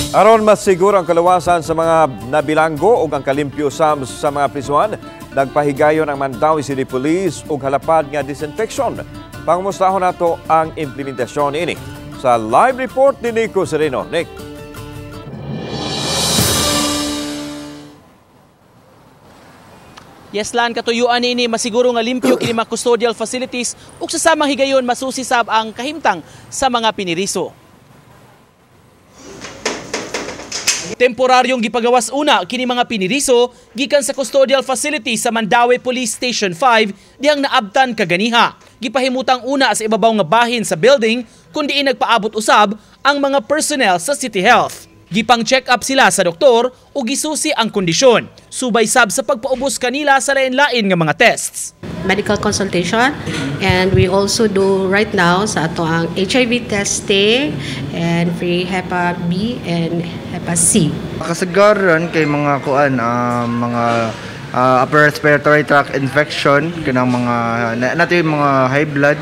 Aron mas siguro ang kalawasan sa mga nabilanggo o ang kalimpyo sa mga prisuhan, nagpahigayon ang Mandaue City Police ug halapad nga disinfection. Pangumustahon nato ang implementasyon ini sa live report ni Nico Sereno. Nick. Yes, Lan, katuyuan ini masiguro nga limpyo kini mga custodial facilities ug sa samang higayon masusisab ang kahimtang sa mga piniriso. Temporaryong gipagawas una kini mga piniriso gikan sa custodial facility sa Mandaue Police Station 5 dihang naabtan kaganiha. Gipahimutang una sa ibabaw nga bahin sa building kundi nagpaabot usab ang mga personnel sa City Health. Gipang check up sila sa doktor ug gisusi ang kondisyon. Subay sab sa pagpaubos kanila sa lain-lain nga mga tests. Medical consultation, and we also do right now sa ato ang HIV testing and free Hepa B and Hepa C. Kasagaran kay mga mga upper respiratory tract infection kanang mga mga high blood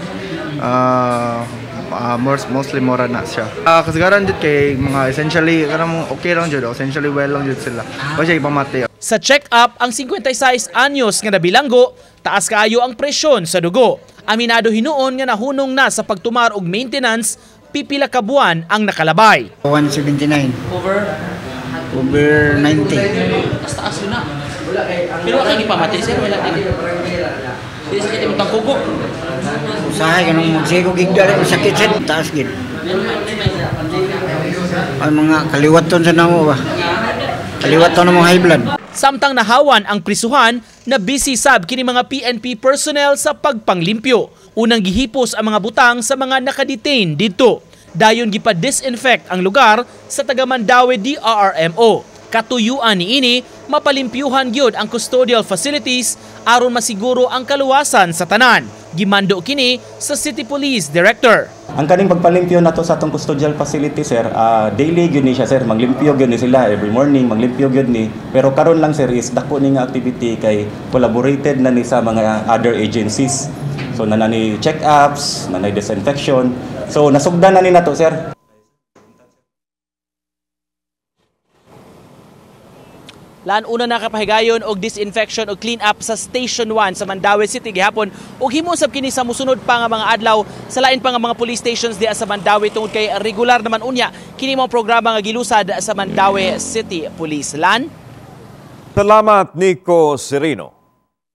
mostly mora na siya. Kasagaran dito kay mga essentially kanang okay lang jud, essentially well lang jud sila. Kasi ipamati. Sa check-up, ang 56 anyos nga nabilanggo, taas kaayo ang presyon sa dugo. Aminado hinuon nga nahunong na sa pagtumar og maintenance, pipila ka buwan ang nakalabay. 179. Over 90. Taas yun na. Pero wala kang ipamati, sir. Wala kang hindi sakit yung tangkugo. Usahay ka nung magsigog igdala, sakit sa taas gid. Ay mga kaliwaton sa namo ba? Kaliwaton ng mga high blood. Samtang nahawan ang prisuhan na busy sab kini mga PNP personnel sa pagpanglimpyo. Unang gihipos ang mga butang sa mga nakadetain dito. Dayon gipa-disinfect ang lugar sa taga Mandaue DRRMO. Katuyuan niini mapalimpyuhan gyud ang custodial facilities aron masiguro ang kaluwasan sa tanan. Gimando kini sa City Police Director. Ang kaning pagpalimpyo nato sa atong custodial facility, sir, daily gyud ni siya, sir. Maglimpyo gyud ni sila every morning, maglimpyo gyud ni. Pero karon lang, sir, is dako ni nga activity kay collaborated na ni sa mga other agencies. So nanani check-ups, nanay disinfection. So nasugdan na ni nato, sir. Lan una nakapahigayon og disinfection o clean up sa Station 1 sa Mandaue City gihapon ug himosab kini sa musunod pa nga mga adlaw sa lain pa nga mga police stations diha sa Mandaue tungod kay regular naman unya kini mga programa nga gilusad sa Mandaue City Police. Lan. Salamat Nico Sereno.